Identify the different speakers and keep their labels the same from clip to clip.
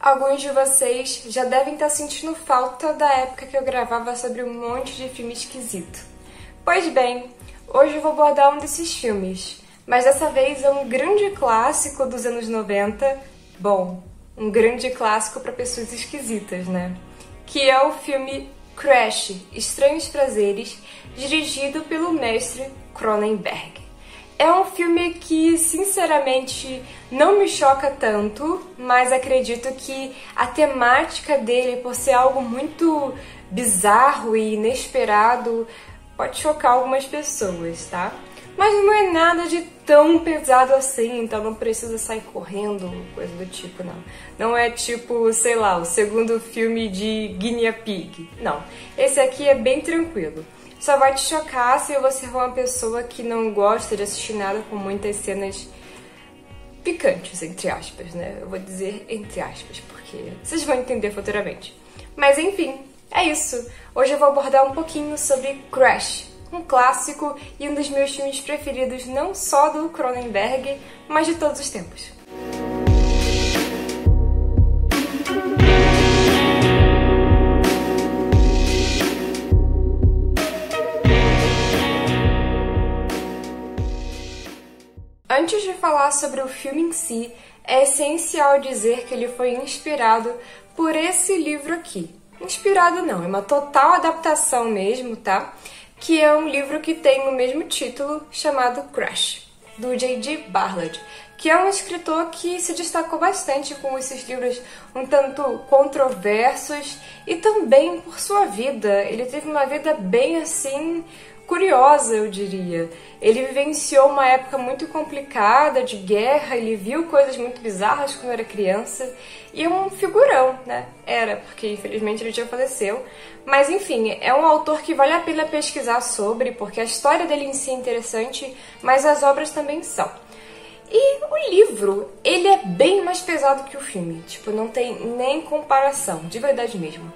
Speaker 1: Alguns de vocês já devem estar sentindo falta da época que eu gravava sobre um monte de filme esquisito. Pois bem, hoje eu vou abordar um desses filmes, mas dessa vez é um grande clássico dos anos 90. Bom, um grande clássico para pessoas esquisitas, né? Que é o filme Crash, Estranhos Prazeres, dirigido pelo mestre Cronenberg. É um filme que, sinceramente, não me choca tanto, mas acredito que a temática dele, por ser algo muito bizarro e inesperado, pode chocar algumas pessoas, tá? Mas não é nada de tão pesado assim, então não precisa sair correndo, coisa do tipo, não. Não é tipo, sei lá, o segundo filme de Guinea Pig. Não, esse aqui é bem tranquilo. Só vai te chocar se você for uma pessoa que não gosta de assistir nada com muitas cenas picantes, entre aspas, né? Eu vou dizer entre aspas, porque vocês vão entender futuramente. Mas enfim, é isso. Hoje eu vou abordar um pouquinho sobre Crash, um clássico e um dos meus filmes preferidos não só do Cronenberg, mas de todos os tempos. Antes de falar sobre o filme em si, é essencial dizer que ele foi inspirado por esse livro aqui. Inspirado não, é uma total adaptação mesmo, tá? Que é um livro que tem o mesmo título, chamado Crash, do J.G. Ballard, que é um escritor que se destacou bastante com esses livros um tanto controversos e também por sua vida. Ele teve uma vida bem assim curiosa, eu diria. Ele vivenciou uma época muito complicada de guerra, ele viu coisas muito bizarras quando era criança, e é um figurão, né? Era, porque infelizmente ele já faleceu. Mas enfim, é um autor que vale a pena pesquisar sobre, porque a história dele em si é interessante, mas as obras também são. E o livro, ele é bem mais pesado que o filme, tipo, não tem nem comparação, de verdade mesmo.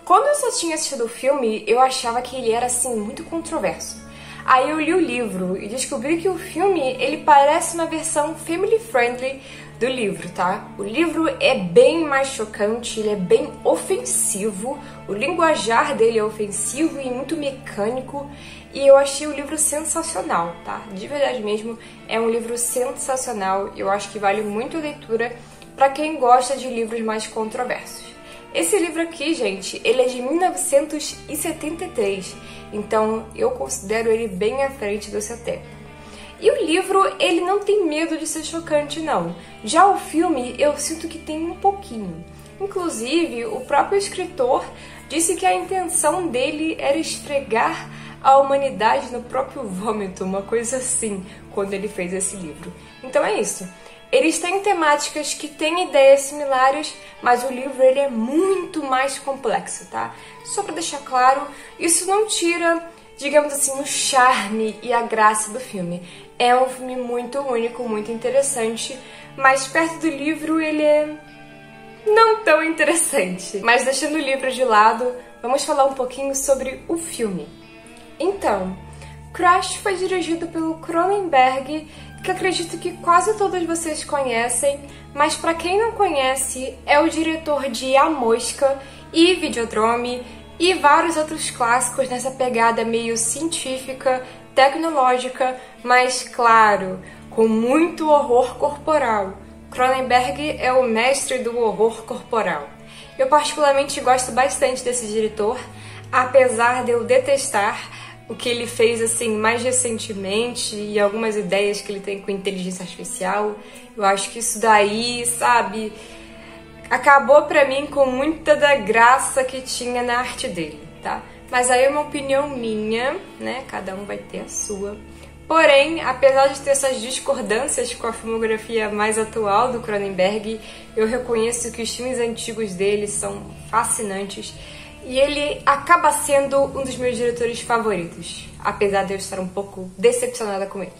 Speaker 1: Quando eu só tinha assistido o filme, eu achava que ele era, assim, muito controverso. Aí eu li o livro e descobri que o filme, ele parece uma versão family friendly do livro, tá? O livro é bem mais chocante, ele é bem ofensivo, o linguajar dele é ofensivo e muito mecânico, e eu achei o livro sensacional, tá? De verdade mesmo, é um livro sensacional, eu acho que vale muito a leitura para quem gosta de livros mais controversos. Esse livro aqui, gente, ele é de 1973, então eu considero ele bem à frente do seu tempo. E o livro, ele não tem medo de ser chocante, não. Já o filme, eu sinto que tem um pouquinho. Inclusive, o próprio escritor disse que a intenção dele era esfregar a humanidade no próprio vômito, uma coisa assim, quando ele fez esse livro. Então é isso. Eles têm temáticas que têm ideias similares, mas o livro ele é muito mais complexo, tá? Só pra deixar claro, isso não tira, digamos assim, o charme e a graça do filme. É um filme muito único, muito interessante, mas perto do livro ele é não tão interessante. Mas deixando o livro de lado, vamos falar um pouquinho sobre o filme. Então, Crash foi dirigido pelo Cronenberg, que acredito que quase todos vocês conhecem, mas para quem não conhece, é o diretor de A Mosca e Videodrome e vários outros clássicos nessa pegada meio científica, tecnológica, mas claro, com muito horror corporal. Cronenberg é o mestre do horror corporal. Eu particularmente gosto bastante desse diretor, apesar de eu detestar o que ele fez assim mais recentemente e algumas ideias que ele tem com inteligência artificial. Eu acho que isso daí, sabe, acabou pra mim com muita da graça que tinha na arte dele, tá? Mas aí é uma opinião minha, né? Cada um vai ter a sua. Porém, apesar de ter essas discordâncias com a filmografia mais atual do Cronenberg, eu reconheço que os filmes antigos dele são fascinantes. E ele acaba sendo um dos meus diretores favoritos, apesar de eu estar um pouco decepcionada com ele.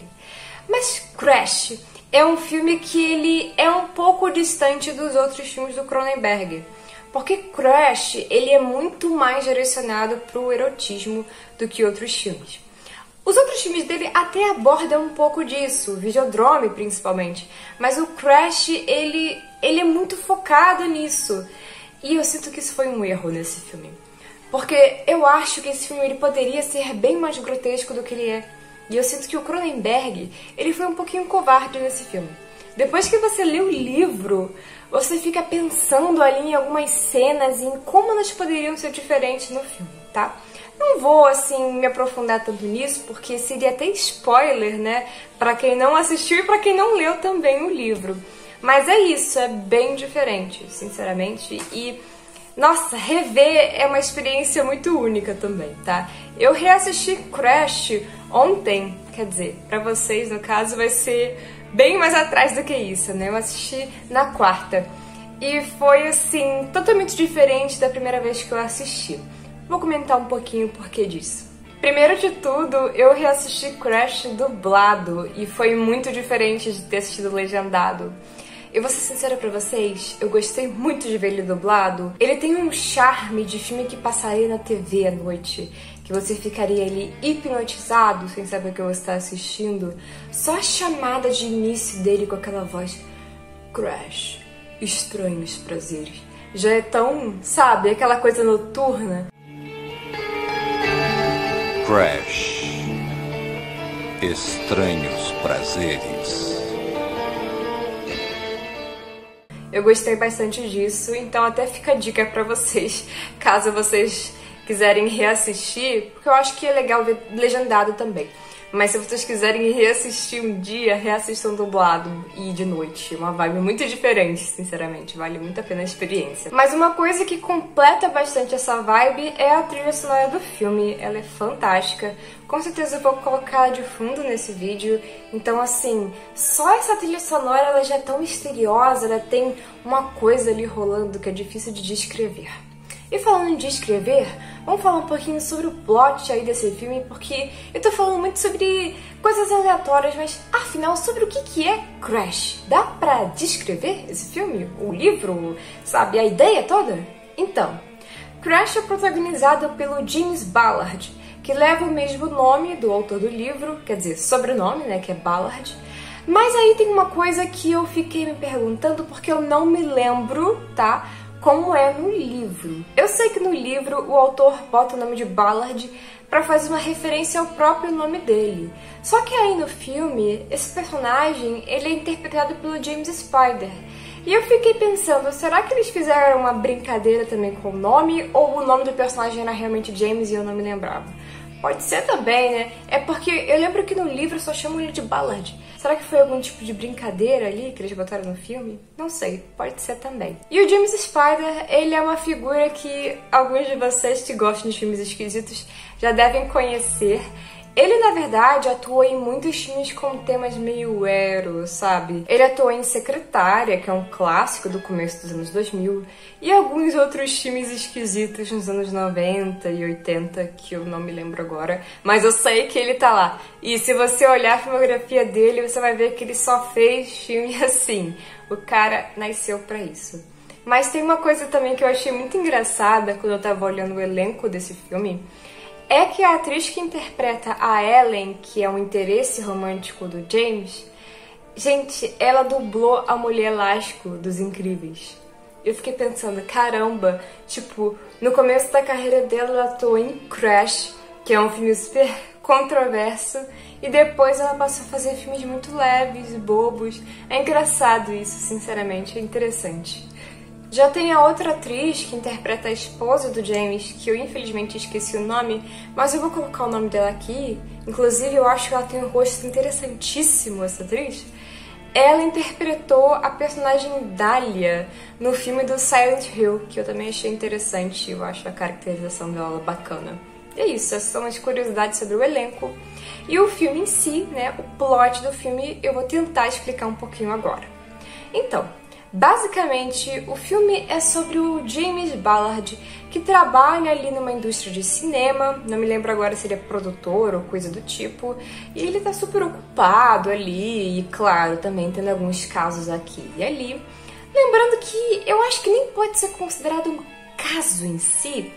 Speaker 1: Mas Crash é um filme que ele é um pouco distante dos outros filmes do Cronenberg, porque Crash ele é muito mais direcionado para o erotismo do que outros filmes. Os outros filmes dele até abordam um pouco disso, o Videodrome principalmente, mas o Crash ele ele é muito focado nisso. E eu sinto que isso foi um erro nesse filme. Porque eu acho que esse filme ele poderia ser bem mais grotesco do que ele é. E eu sinto que o Cronenberg, ele foi um pouquinho covarde nesse filme. Depois que você lê o livro, você fica pensando ali em algumas cenas e em como elas poderiam ser diferentes no filme, tá? Não vou, assim, me aprofundar tanto nisso, porque seria até spoiler, né? Pra quem não assistiu e pra quem não leu também o livro. Mas é isso, é bem diferente, sinceramente. E, nossa, rever é uma experiência muito única também, tá? Eu reassisti Crash ontem, quer dizer, pra vocês, no caso, vai ser bem mais atrás do que isso, né? Eu assisti na quarta. E foi, assim, totalmente diferente da primeira vez que eu assisti. Vou comentar um pouquinho o porquê disso. Primeiro de tudo, eu reassisti Crash dublado e foi muito diferente de ter assistido legendado. Eu vou ser sincera pra vocês, eu gostei muito de ver ele dublado. Ele tem um charme de filme que passaria na TV à noite, que você ficaria ali hipnotizado sem saber o que você está assistindo. Só a chamada de início dele com aquela voz Crash, estranhos prazeres. Já é tão, sabe, aquela coisa noturna.
Speaker 2: Crash, estranhos prazeres.
Speaker 1: Eu gostei bastante disso, então até fica a dica pra vocês, caso vocês quiserem reassistir, porque eu acho que é legal ver legendado também. Mas se vocês quiserem reassistir um dia, reassistam dublado e de noite. Uma vibe muito diferente, sinceramente. Vale muito a pena a experiência. Mas uma coisa que completa bastante essa vibe é a trilha sonora do filme. Ela é fantástica. Com certeza eu vou colocar de fundo nesse vídeo. Então, assim, só essa trilha sonora ela já é tão misteriosa, ela tem uma coisa ali rolando que é difícil de descrever. E falando de escrever, vamos falar um pouquinho sobre o plot aí desse filme, porque eu tô falando muito sobre coisas aleatórias, mas afinal, sobre o que é Crash? Dá pra descrever esse filme? O livro? Sabe, a ideia toda? Então, Crash é protagonizado pelo James Ballard, que leva o mesmo nome do autor do livro, quer dizer, sobrenome, né, que é Ballard. Mas aí tem uma coisa que eu fiquei me perguntando, porque eu não me lembro, tá? Como é no livro. Eu sei que no livro o autor bota o nome de Ballard para fazer uma referência ao próprio nome dele. Só que aí no filme, esse personagem ele é interpretado pelo James Spader. E eu fiquei pensando, será que eles fizeram uma brincadeira também com o nome? Ou o nome do personagem era realmente James e eu não me lembrava? Pode ser também, né? É porque eu lembro que no livro só chamam ele de Ballard. Será que foi algum tipo de brincadeira ali que eles botaram no filme? Não sei, pode ser também. E o James Spader, ele é uma figura que alguns de vocês que gostam de filmes esquisitos já devem conhecer. Ele, na verdade, atuou em muitos filmes com temas meio ero, sabe? Ele atuou em Secretária, que é um clássico do começo dos anos 2000, e alguns outros filmes esquisitos nos anos 90 e 80, que eu não me lembro agora, mas eu sei que ele tá lá. E se você olhar a filmografia dele, você vai ver que ele só fez filme assim. O cara nasceu pra isso. Mas tem uma coisa também que eu achei muito engraçada quando eu tava olhando o elenco desse filme, é que a atriz que interpreta a Ellen, que é um interesse romântico do James, gente, ela dublou a Mulher Elástico dos Incríveis. Eu fiquei pensando, caramba, tipo, no começo da carreira dela ela atuou em Crash, que é um filme super controverso, e depois ela passou a fazer filmes muito leves e bobos. É engraçado isso, sinceramente, é interessante. Já tem a outra atriz que interpreta a esposa do James, que eu infelizmente esqueci o nome, mas eu vou colocar o nome dela aqui. Inclusive eu acho que ela tem um rosto interessantíssimo, essa atriz. Ela interpretou a personagem Dahlia no filme do Silent Hill, que eu também achei interessante, eu acho a caracterização dela bacana. E é isso, essas são as curiosidades sobre o elenco. E o filme em si, né, o plot do filme, eu vou tentar explicar um pouquinho agora. Então, basicamente, o filme é sobre o James Ballard, que trabalha ali numa indústria de cinema, não me lembro agora se ele é produtor ou coisa do tipo, e ele tá super ocupado ali, e claro, também tendo alguns casos aqui e ali. Lembrando que eu acho que nem pode ser considerado um caso em si,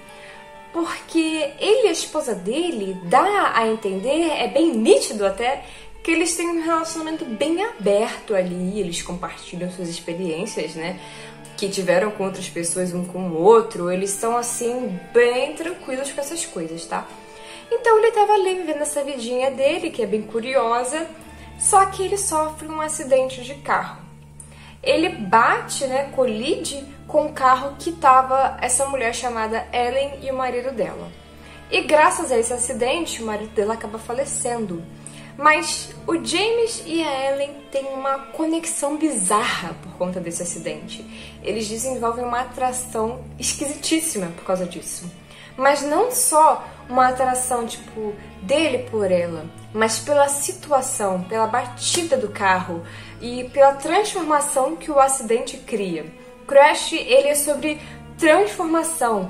Speaker 1: porque ele e a esposa dele dá a entender, é bem nítido até, que eles têm um relacionamento bem aberto ali, eles compartilham suas experiências, né, que tiveram com outras pessoas um com o outro, eles são assim bem tranquilos com essas coisas, tá? Então ele tava ali vivendo essa vidinha dele, que é bem curiosa, só que ele sofre um acidente de carro. Ele bate, né, colide com o carro que tava essa mulher chamada Ellen e o marido dela. E graças a esse acidente, o marido dela acaba falecendo. Mas o James e a Ellen têm uma conexão bizarra por conta desse acidente. Eles desenvolvem uma atração esquisitíssima por causa disso. Mas não só uma atração, tipo, dele por ela, mas pela situação, pela batida do carro e pela transformação que o acidente cria. Crash, ele é sobre transformação,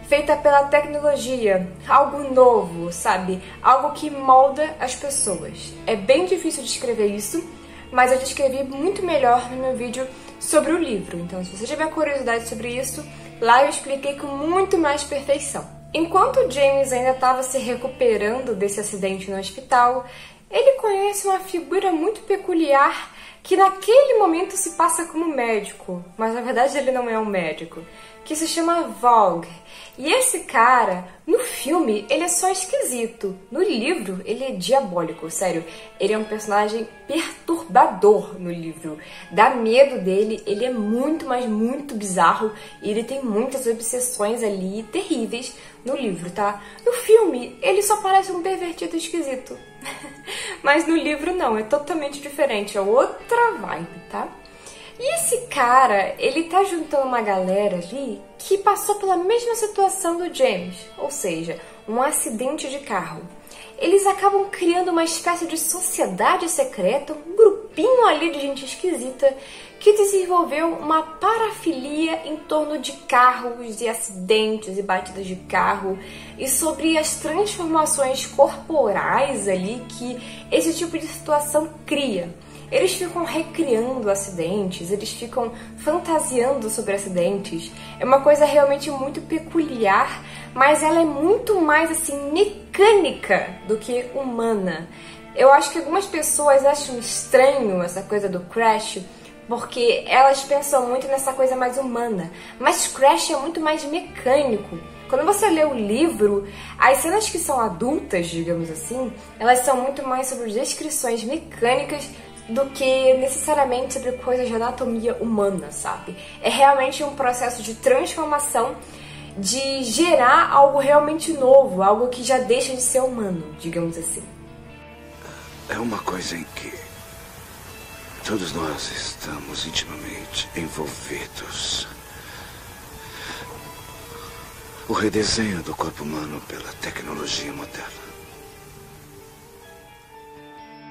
Speaker 1: feita pela tecnologia, algo novo, sabe? Algo que molda as pessoas. É bem difícil de descrever isso, mas eu descrevi muito melhor no meu vídeo sobre o livro. Então, se você tiver curiosidade sobre isso, lá eu expliquei com muito mais perfeição. Enquanto James ainda estava se recuperando desse acidente no hospital, ele conhece uma figura muito peculiar que naquele momento se passa como médico, mas na verdade ele não é um médico, que se chama Vogue. E esse cara, no filme, ele é só esquisito. No livro, ele é diabólico, sério. Ele é um personagem perturbador no livro. Dá medo dele, ele é muito, mas muito bizarro. E ele tem muitas obsessões ali terríveis no livro, tá? No filme, ele só parece um pervertido esquisito. Mas no livro não, é totalmente diferente, é outra vibe, tá? E esse cara, ele tá juntando uma galera ali que passou pela mesma situação do James, ou seja, um acidente de carro. Eles acabam criando uma espécie de sociedade secreta, um grupinho ali de gente esquisita que desenvolveu uma parafilia em torno de carros e acidentes e batidas de carro e sobre as transformações corporais ali que esse tipo de situação cria. Eles ficam recriando acidentes, eles ficam fantasiando sobre acidentes. É uma coisa realmente muito peculiar, mas ela é muito mais assim mecânica do que humana. Eu acho que algumas pessoas acham estranho essa coisa do Crash, porque elas pensam muito nessa coisa mais humana. Mas Crash é muito mais mecânico. Quando você lê o livro, as cenas que são adultas, digamos assim, elas são muito mais sobre descrições mecânicas do que necessariamente sobre coisas de anatomia humana, sabe? É realmente um processo de transformação, de gerar algo realmente novo, algo que já deixa de ser humano, digamos assim.
Speaker 2: É uma coisa em que todos nós estamos intimamente envolvidos. O redesenho do corpo humano pela tecnologia moderna.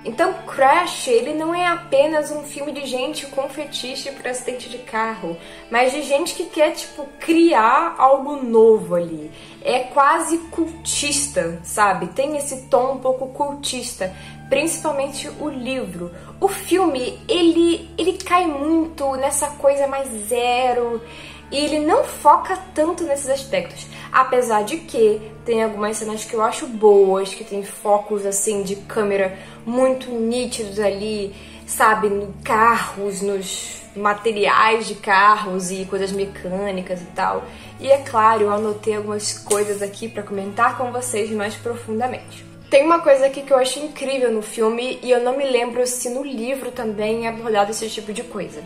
Speaker 1: Então Crash, ele não é apenas um filme de gente com fetiche por acidente de carro, mas de gente que quer, tipo, criar algo novo ali. É quase cultista, sabe? Tem esse tom um pouco cultista, principalmente o livro. O filme, ele cai muito nessa coisa mais zero e ele não foca tanto nesses aspectos. Apesar de que tem algumas cenas que eu acho boas, que tem focos assim de câmera muito nítidos ali, sabe, no carros, nos materiais de carros e coisas mecânicas e tal. E é claro, eu anotei algumas coisas aqui pra comentar com vocês mais profundamente. Tem uma coisa aqui que eu achei incrível no filme e eu não me lembro se no livro também é abordado esse tipo de coisa.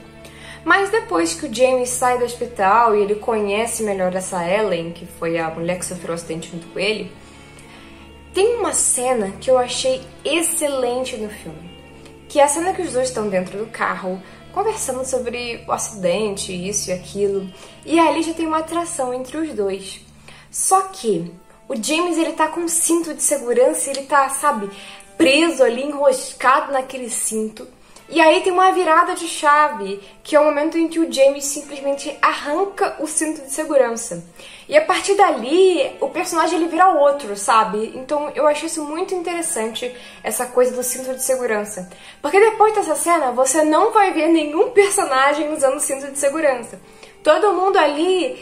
Speaker 1: Mas depois que o James sai do hospital e ele conhece melhor essa Ellen, que foi a mulher que sofreu o acidente junto com ele, tem uma cena que eu achei excelente no filme. Que é a cena que os dois estão dentro do carro, conversando sobre o acidente, isso e aquilo. E ali já tem uma atração entre os dois. Só que o James, ele tá com um cinto de segurança, ele tá, sabe, preso ali, enroscado naquele cinto. E aí tem uma virada de chave, que é o momento em que o James simplesmente arranca o cinto de segurança. E a partir dali, o personagem ele vira outro, sabe? Então eu achei isso muito interessante, essa coisa do cinto de segurança. Porque depois dessa cena, você não vai ver nenhum personagem usando cinto de segurança. Todo mundo ali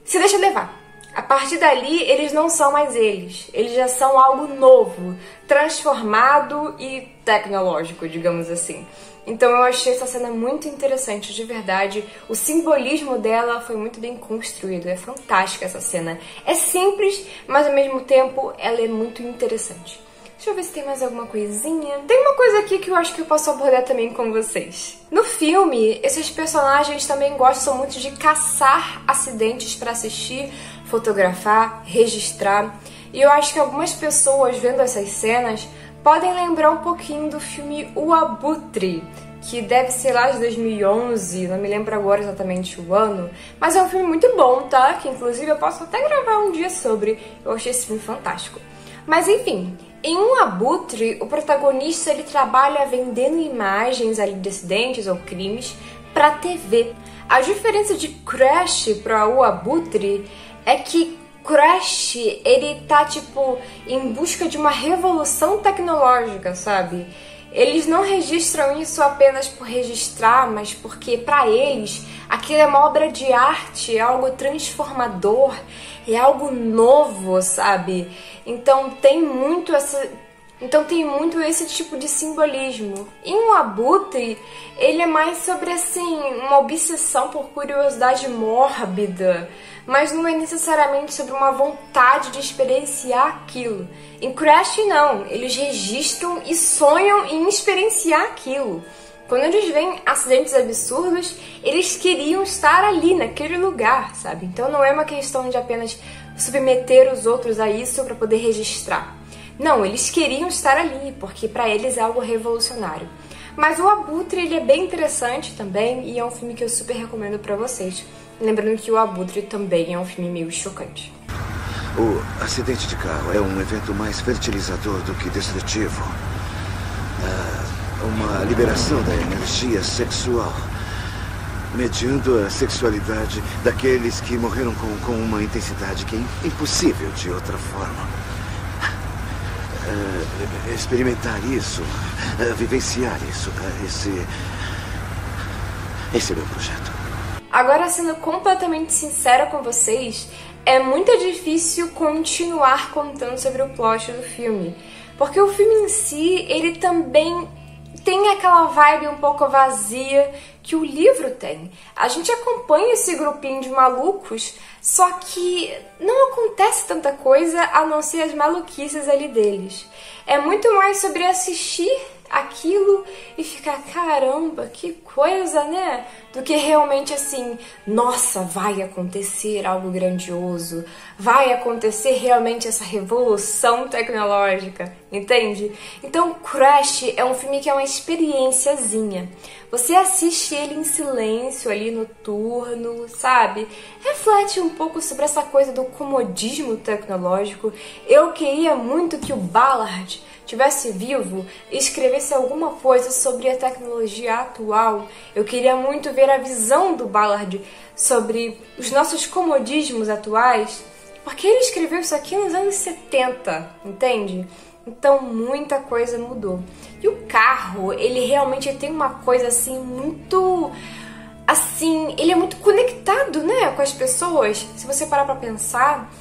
Speaker 1: se deixa levar. A partir dali, eles não são mais eles já são algo novo, transformado e tecnológico, digamos assim. Então eu achei essa cena muito interessante, de verdade. O simbolismo dela foi muito bem construído, é fantástica essa cena. É simples, mas ao mesmo tempo ela é muito interessante. Deixa eu ver se tem mais alguma coisinha. Tem uma coisa aqui que eu acho que eu posso abordar também com vocês. No filme, esses personagens também gostam muito de caçar acidentes para assistir, fotografar, registrar. E eu acho que algumas pessoas vendo essas cenas podem lembrar um pouquinho do filme O Abutre, que deve ser lá de 2011, não me lembro agora exatamente o ano, mas é um filme muito bom, tá? Que inclusive eu posso até gravar um dia sobre. Eu achei esse filme fantástico. Mas enfim, em Um Abutre, o protagonista ele trabalha vendendo imagens ali de acidentes ou crimes para TV. A diferença de Crash para O Abutre é que Crash, ele tá tipo em busca de uma revolução tecnológica, sabe? Eles não registram isso apenas por registrar, mas porque para eles aquilo é uma obra de arte, é algo transformador, é algo novo, sabe? Então tem muito esse tipo de simbolismo. E Um Abutre, ele é mais sobre, assim, uma obsessão por curiosidade mórbida, mas não é necessariamente sobre uma vontade de experienciar aquilo. Em Crash, não. Eles registram e sonham em experienciar aquilo. Quando eles veem acidentes absurdos, eles queriam estar ali, naquele lugar, sabe? Então não é uma questão de apenas submeter os outros a isso para poder registrar. Não, eles queriam estar ali, porque para eles é algo revolucionário. Mas O Abutre, ele é bem interessante também, e é um filme que eu super recomendo para vocês. Lembrando que O Abutre também é um filme meio chocante.
Speaker 2: O acidente de carro é um evento mais fertilizador do que destrutivo. Uma liberação da energia sexual, mediando a sexualidade daqueles que morreram com uma intensidade que é impossível de outra forma. Experimentar isso, vivenciar isso, esse é o meu projeto.
Speaker 1: Agora, sendo completamente sincera com vocês, é muito difícil continuar contando sobre o plot do filme, porque o filme em si, ele também tem aquela vibe um pouco vazia que o livro tem. A gente acompanha esse grupinho de malucos, só que não acontece tanta coisa a não ser as maluquices ali deles. É muito mais sobre assistir aquilo e ficar, caramba, que coisa, né? Do que realmente assim, nossa, vai acontecer algo grandioso, vai acontecer realmente essa revolução tecnológica, entende? Então Crash é um filme que é uma experiênciazinha. Você assiste ele em silêncio ali noturno, sabe? Reflete um pouco sobre essa coisa do comodismo tecnológico. Eu queria muito que o Ballard tivesse vivo e escrevesse alguma coisa sobre a tecnologia atual. Eu queria muito ver a visão do Ballard sobre os nossos comodismos atuais, porque ele escreveu isso aqui nos anos 70, entende? Então muita coisa mudou. E o carro, ele realmente tem uma coisa assim muito... assim, ele é muito conectado, né, com as pessoas, se você parar pra pensar.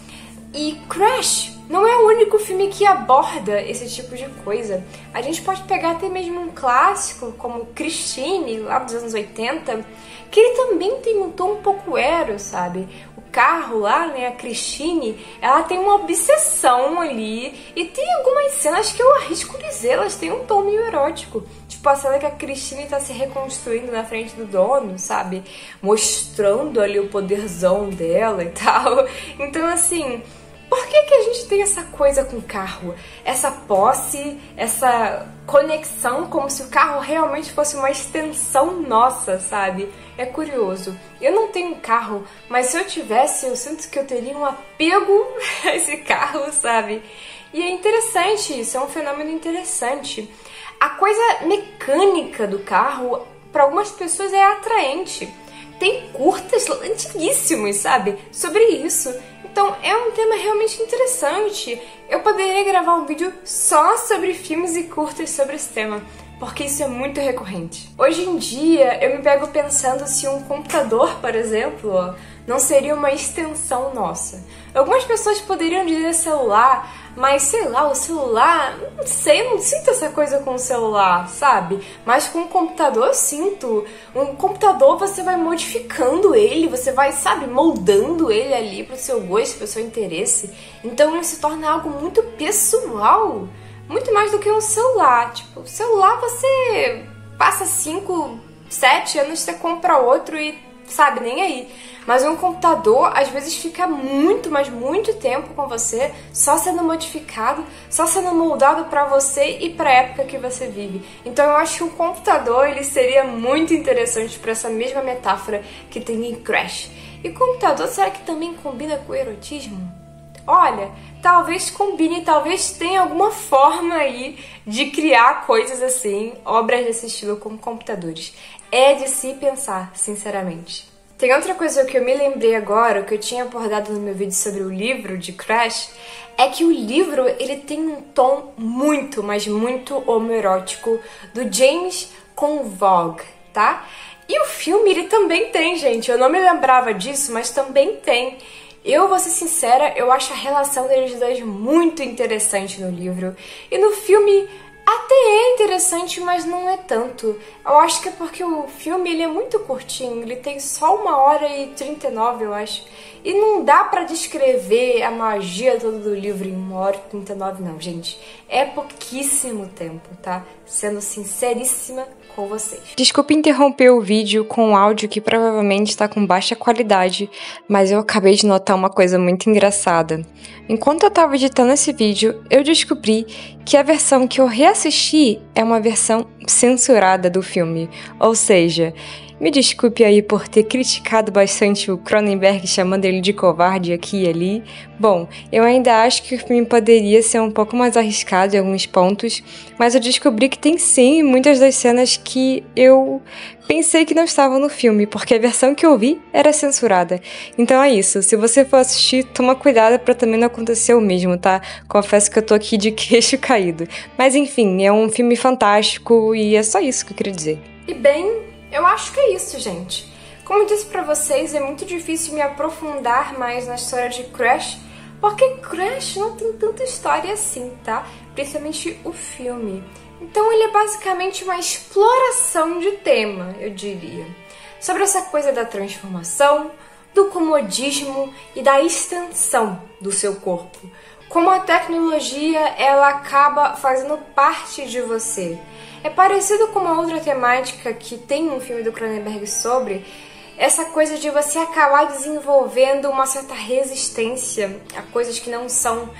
Speaker 1: E Crash não é o único filme que aborda esse tipo de coisa. A gente pode pegar até mesmo um clássico como Christine, lá dos anos 80, que ele também tem um tom um pouco ero, sabe? O carro lá, né, a Christine, ela tem uma obsessão ali, e tem algumas cenas que eu arrisco dizer, elas têm um tom meio erótico. Tipo a cena que a Christine tá se reconstruindo na frente do dono, sabe? Mostrando ali o poderzão dela e tal. Então, assim... por que a gente tem essa coisa com o carro? Essa posse, essa conexão, como se o carro realmente fosse uma extensão nossa, sabe? É curioso. Eu não tenho carro, mas se eu tivesse, eu sinto que eu teria um apego a esse carro, sabe? E é interessante isso, é um fenômeno interessante. A coisa mecânica do carro, para algumas pessoas, é atraente. Tem curtas antiguíssimos, sabe? Sobre isso. Então é um tema realmente interessante. Eu poderia gravar um vídeo só sobre filmes e curtas sobre esse tema, porque isso é muito recorrente. Hoje em dia eu me pego pensando se um computador, por exemplo, não seria uma extensão nossa. Algumas pessoas poderiam dizer celular, mas sei lá, o celular, não sei, eu não sinto essa coisa com o celular, sabe? Mas com o computador eu sinto. Um computador você vai modificando ele, você vai, sabe, moldando ele ali pro seu gosto, pro seu interesse. Então ele se torna algo muito pessoal, muito mais do que um celular. Tipo, o celular você passa 5, 7 anos, você compra outro e, sabe, nem aí. Mas um computador, às vezes, fica muito, mas muito tempo com você, só sendo modificado, só sendo moldado pra você e pra época que você vive. Então eu acho que um computador, ele seria muito interessante pra essa mesma metáfora que tem em Crash. E o computador, será que também combina com o erotismo? Olha, talvez combine, talvez tenha alguma forma aí de criar coisas assim, obras desse estilo com computadores. É de se pensar, sinceramente. Tem outra coisa que eu me lembrei agora, que eu tinha abordado no meu vídeo sobre o livro de Crash, é que o livro ele tem um tom muito, mas muito homoerótico do James com o Vogue, tá? E o filme ele também tem, gente. Eu não me lembrava disso, mas também tem. Eu vou ser sincera, eu acho a relação deles dois muito interessante no livro. E no filme até é interessante, mas não é tanto. Eu acho que é porque o filme ele é muito curtinho, ele tem só 1h39, eu acho. E não dá pra descrever a magia toda do livro em 1h39, não, gente. É pouquíssimo tempo, tá? Sendo sinceríssima com vocês. Desculpe interromper o vídeo com um áudio que provavelmente está com baixa qualidade, mas eu acabei de notar uma coisa muito engraçada. Enquanto eu estava editando esse vídeo, eu descobri que a versão que eu reassisti é uma versão censurada do filme, ou seja, me desculpe aí por ter criticado bastante o Cronenberg chamando ele de covarde aqui e ali. Bom, eu ainda acho que o filme poderia ser um pouco mais arriscado em alguns pontos, mas eu descobri que tem sim muitas das cenas que eu pensei que não estavam no filme, porque a versão que eu vi era censurada. Então é isso, se você for assistir, toma cuidado pra também não acontecer o mesmo, tá? Confesso que eu tô aqui de queixo caído. Mas enfim, é um filme fantástico e é só isso que eu queria dizer. E bem, eu acho que é isso, gente. Como eu disse pra vocês, é muito difícil me aprofundar mais na história de Crash, porque Crash não tem tanta história assim, tá? Principalmente o filme. Então ele é basicamente uma exploração de tema, eu diria. Sobre essa coisa da transformação, do comodismo e da extensão do seu corpo. Como a tecnologia, ela acaba fazendo parte de você. É parecido com uma outra temática que tem um filme do Cronenberg sobre essa coisa de você acabar desenvolvendo uma certa resistência a coisas que não são,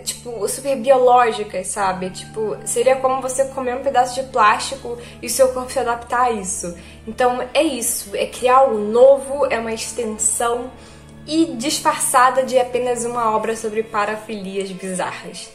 Speaker 1: tipo, super biológicas, sabe? Tipo, seria como você comer um pedaço de plástico e o seu corpo se adaptar a isso. Então é isso, é criar algo novo, é uma extensão e disfarçada de apenas uma obra sobre parafilias bizarras.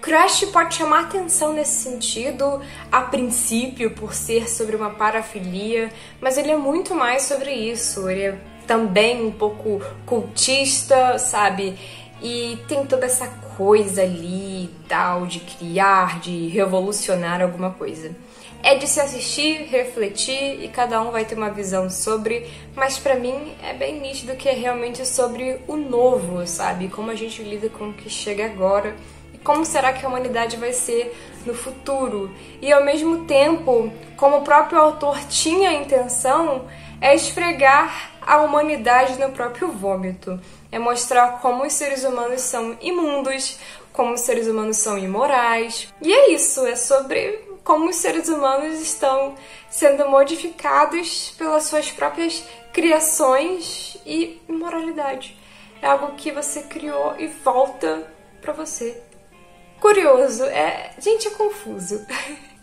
Speaker 1: Crash pode chamar atenção nesse sentido, a princípio, por ser sobre uma parafilia, mas ele é muito mais sobre isso. Ele é também um pouco cultista, sabe? E tem toda essa coisa ali e tal, de criar, de revolucionar alguma coisa. É de se assistir, refletir e cada um vai ter uma visão sobre, mas pra mim é bem nítido que é realmente sobre o novo, sabe? Como a gente lida com o que chega agora. Como será que a humanidade vai ser no futuro? E ao mesmo tempo, como o próprio autor tinha a intenção, é esfregar a humanidade no próprio vômito. É mostrar como os seres humanos são imundos, como os seres humanos são imorais. E é isso, é sobre como os seres humanos estão sendo modificados pelas suas próprias criações e imoralidade. É algo que você criou e volta pra você. Curioso, gente, é confuso.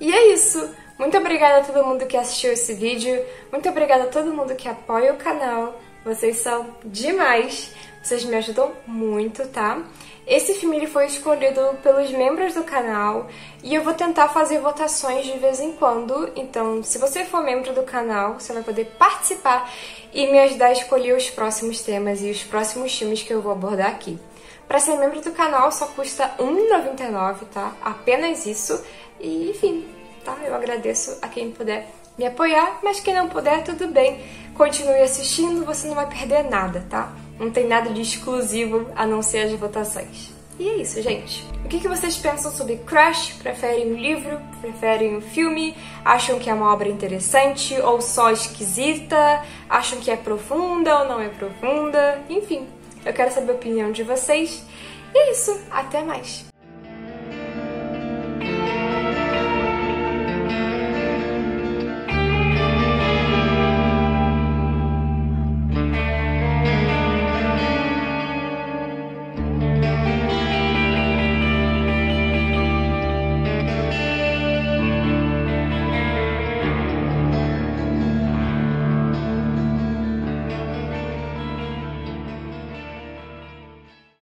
Speaker 1: E é isso. Muito obrigada a todo mundo que assistiu esse vídeo. Muito obrigada a todo mundo que apoia o canal. Vocês são demais. Vocês me ajudam muito, tá? Esse filme ele foi escolhido pelos membros do canal e eu vou tentar fazer votações de vez em quando. Então, se você for membro do canal, você vai poder participar e me ajudar a escolher os próximos temas e os próximos filmes que eu vou abordar aqui. Para ser membro do canal só custa R$ 1,99, tá? Apenas isso. E, enfim, tá? Eu agradeço a quem puder me apoiar, mas quem não puder, tudo bem. continue assistindo, você não vai perder nada, tá? Não tem nada de exclusivo a não ser as votações. E é isso, gente. O que vocês pensam sobre Crash? Preferem o livro? Preferem o filme? Acham que é uma obra interessante ou só esquisita? Acham que é profunda ou não é profunda? Enfim, eu quero saber a opinião de vocês. E é isso, até mais!